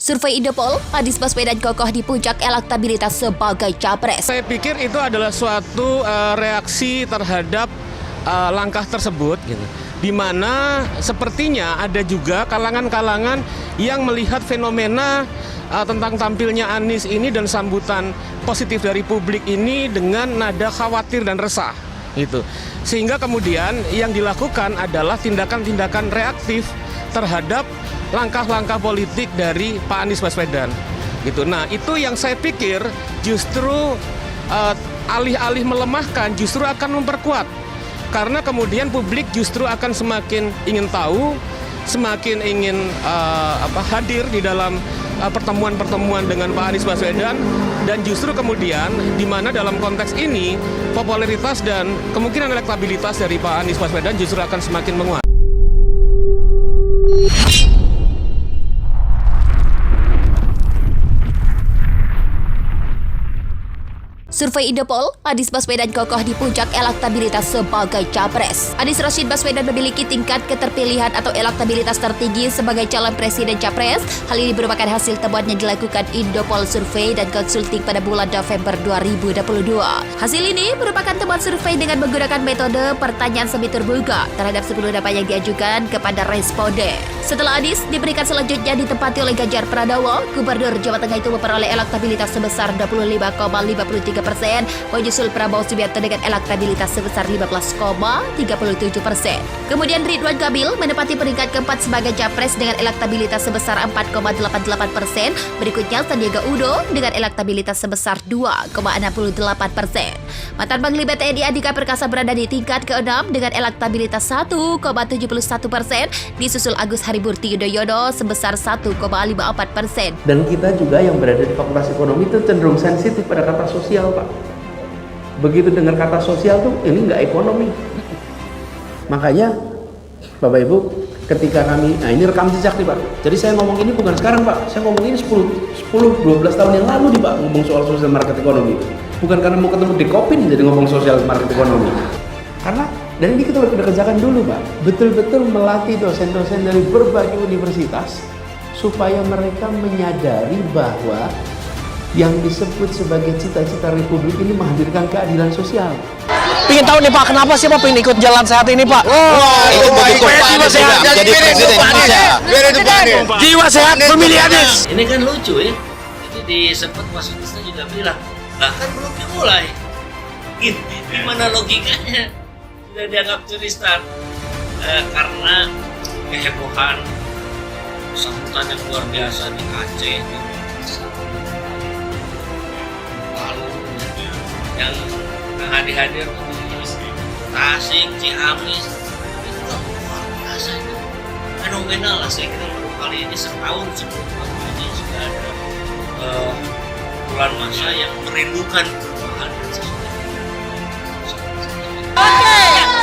Survei Indopol, Anies Baswedan kokoh di puncak elektabilitas sebagai capres. Saya pikir itu adalah suatu reaksi terhadap langkah tersebut, gitu. Di mana sepertinya ada juga kalangan-kalangan yang melihat fenomena tentang tampilnya Anies ini dan sambutan positif dari publik ini dengan nada khawatir dan resah, gitu. Sehingga kemudian yang dilakukan adalah tindakan-tindakan reaktif terhadap langkah-langkah politik dari Pak Anies Baswedan, gitu. Nah, itu yang saya pikir justru alih-alih melemahkan justru akan memperkuat, karena kemudian publik justru akan semakin ingin tahu, semakin ingin hadir di dalam pertemuan-pertemuan dengan Pak Anies Baswedan, dan justru kemudian di mana dalam konteks ini popularitas dan kemungkinan elektabilitas dari Pak Anies Baswedan justru akan semakin menguat. Survei Indopol, Anies Baswedan kokoh di puncak elektabilitas sebagai capres. Anies Rashid Baswedan memiliki tingkat keterpilihan atau elektabilitas tertinggi sebagai calon presiden capres. Hal ini merupakan hasil temuan yang dilakukan Indopol Survei dan Konsulting pada bulan November 2022. Hasil ini merupakan temuan survei dengan menggunakan metode pertanyaan semi terbuka terhadap 10 nama yang diajukan kepada responden. Setelah Anies diberikan selanjutnya ditempati oleh Ganjar Pranowo, Gubernur Jawa Tengah itu memperoleh elektabilitas sebesar 25,53%, menyusul Prabowo Subianto dengan elektabilitas sebesar 15,37%. Kemudian Ridwan Kamil menempati peringkat keempat sebagai capres dengan elektabilitas sebesar 4,88%. Berikutnya Sandiaga Uno dengan elektabilitas sebesar 2,68%. Mantan Panglima TNI Andika Perkasa berada di tingkat ke-6 dengan elektabilitas 1,71%, disusul Agus Harimurti Yudhoyono sebesar 1,54%. Dan kita juga yang berada di Fakultas Ekonomi itu cenderung sensitif pada kata sosial, Pak. Begitu dengar kata sosial tuh, ini nggak ekonomi. Makanya, Bapak Ibu, ketika kami, nah ini rekam jejak nih Pak. Jadi saya ngomong ini bukan sekarang Pak, saya ngomong ini 10-12 tahun yang lalu nih Pak, ngomong soal sosial market ekonomi. Bukan karena mau ketemu di Kopin jadi ngomong sosial market ekonomi. Karena, dan ini kita udah kerjakan dulu Pak, betul-betul melatih dosen-dosen dari berbagai universitas supaya mereka menyadari bahwa yang disebut sebagai cita-cita Republik ini menghadirkan keadilan sosial. Pengen tahu nih Pak, kenapa sih Pak pengen ikut jalan sehat ini Pak? Itu begitu Pak Anies sudah jadi presiden Indonesia. Jiwa sehat pemilih Anies. Ini kan lucu ya. Itu disebut Mas Wisnu juga bilang, bahkan belum dimulai. Gimana logikanya? Sudah dianggap curi start karena kehebohan, sambutan yang luar biasa di Aceh, lalu yang hadir di Tasik, Ciamis, itu luar biasa, itu fenomenal lah. Saya kira baru kali ini setahun sebelum kampanye sudah ada bulan masa yang merindukan perubahan dan sesuatu.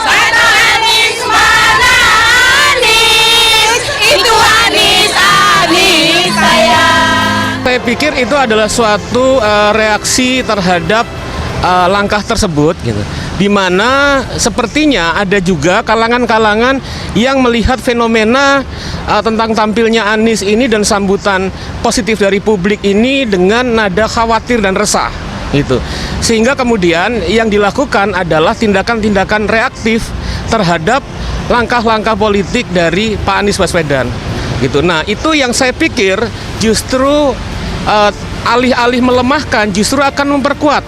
Sana Anies, mana Anies? Itu Anies, Anies sayang. Saya pikir itu adalah suatu reaksi terhadap langkah tersebut, gitu. Di mana sepertinya ada juga kalangan-kalangan yang melihat fenomena tentang tampilnya Anies ini dan sambutan positif dari publik ini dengan nada khawatir dan resah, gitu. Sehingga kemudian yang dilakukan adalah tindakan-tindakan reaktif terhadap langkah-langkah politik dari Pak Anies Baswedan, gitu. Nah, itu yang saya pikir justru alih-alih melemahkan justru akan memperkuat,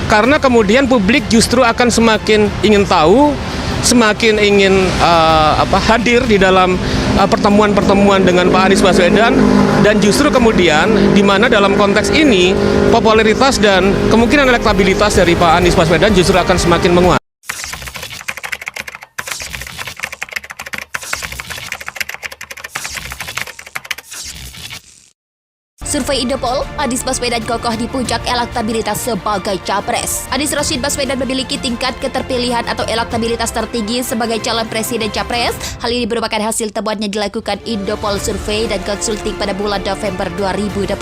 karena kemudian publik justru akan semakin ingin tahu, semakin ingin hadir di dalam pertemuan-pertemuan dengan Pak Anies Baswedan, dan justru kemudian di mana dalam konteks ini popularitas dan kemungkinan elektabilitas dari Pak Anies Baswedan justru akan semakin menguat. Survei Indopol, Anies Baswedan kokoh di puncak elektabilitas sebagai capres. Anies Rashid Baswedan memiliki tingkat keterpilihan atau elektabilitas tertinggi sebagai calon presiden capres. Hal ini merupakan hasil temuan yang dilakukan Indopol Survei dan Konsulting pada bulan November 2022.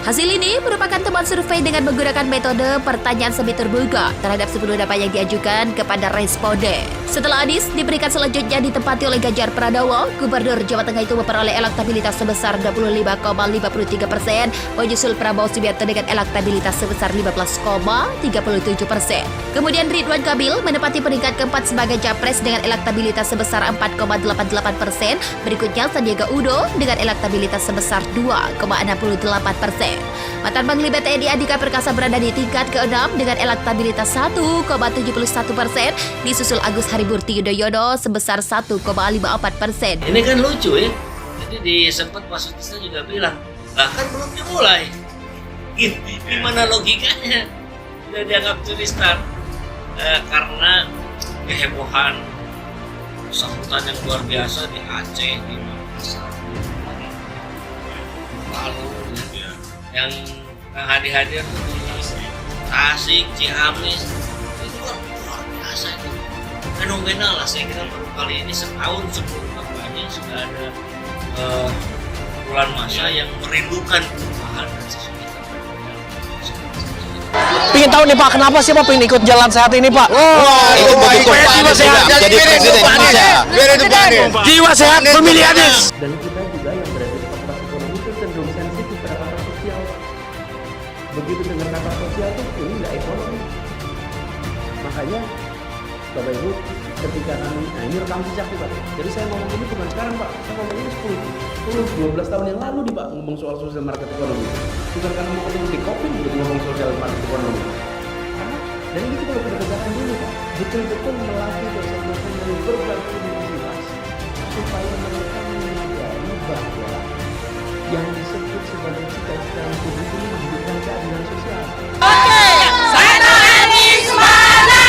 Hasil ini merupakan temuan survei dengan menggunakan metode pertanyaan semi terbuka terhadap 10 nama yang diajukan kepada responden. Setelah Anies diberikan selanjutnya ditempati oleh Ganjar Pranowo, Gubernur Jawa Tengah itu memperoleh elektabilitas sebesar 25,53%, menyusul Prabowo Subianto dengan elektabilitas sebesar 15,37%. Kemudian Ridwan Kamil menempati peringkat keempat sebagai capres dengan elektabilitas sebesar 4,88%. Berikutnya Sandiaga Uno dengan elektabilitas sebesar 2,68%. Mantan Panglima TNI Andika Perkasa berada di tingkat ke-6 dengan elektabilitas 1,71%, disusul Agus Harimurti Yudhoyono sebesar 1,54%. Ini kan lucu ya. Jadi di sempat Pak Sutisna juga bilang, lah kan belum dimulai. Gimana logikanya? Sudah dianggap curi start karena kehebohan sambutan yang luar biasa di Aceh, di Makassar, Palu, yang hadir di Tasik, Ciamis, itu kan luar biasa itu. Fenomenal lah, saya kira baru kali ini setahun sebelum kampanye sudah ada bulan masa yang merindukan perubahan dan sesuatu. Pengen tahu nih Pak, kenapa sih Pak pengen ikut jalan sehat ini Pak? Itu betul Pak Anies sehat jadi presiden Indonesia. Jiwa sehat memilih Anies. Dan kita juga yang berada di fakultas ekonomi itu cenderung sensitif pada kata sosial. Begitu dengar kata sosial tuh ini nggak ekonomi. Makanya Bapak Ibu ketika kami, ini rekam jejak nih Pak. Jadi saya ngomong ini bukan sekarang Pak, saya ngomong ini 10-12 tahun yang lalu nih Pak, ngomong soal sosial market ekonomi. Bukan karena mau ketemu di kopi gitu ngomong sosial market ekonomi. Karena dari ini kita harus kerjakan dulu Pak, betul-betul melatih dosen-dosen dari berbagai universitas supaya mereka menyadari bahwa yang disebut sebagai cita-cita publik ini menunjukkan keadilan sosial. Sana Anies, mana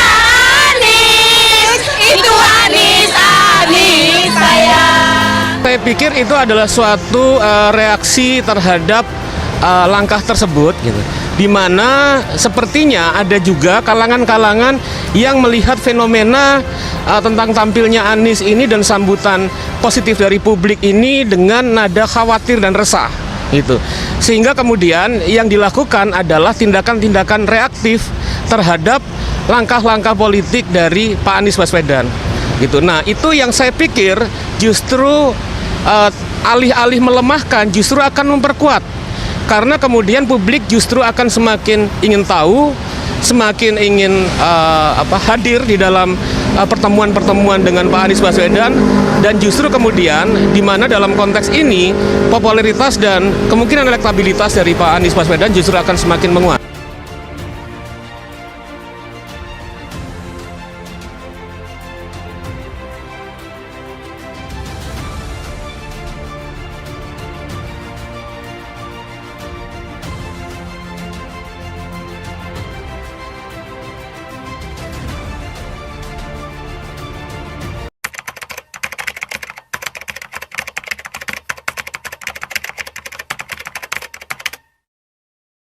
Anies? Itu Anies, Anies saya. Saya pikir itu adalah suatu reaksi terhadap langkah tersebut, gitu. Di mana sepertinya ada juga kalangan-kalangan yang melihat fenomena tentang tampilnya Anies ini dan sambutan positif dari publik ini dengan nada khawatir dan resah, gitu. Sehingga kemudian yang dilakukan adalah tindakan-tindakan reaktif terhadap langkah-langkah politik dari Pak Anies Baswedan, gitu. Nah, itu yang saya pikir justru alih-alih melemahkan justru akan memperkuat, karena kemudian publik justru akan semakin ingin tahu, semakin ingin hadir di dalam pertemuan-pertemuan dengan Pak Anies Baswedan, dan justru kemudian di mana dalam konteks ini popularitas dan kemungkinan elektabilitas dari Pak Anies Baswedan justru akan semakin menguat.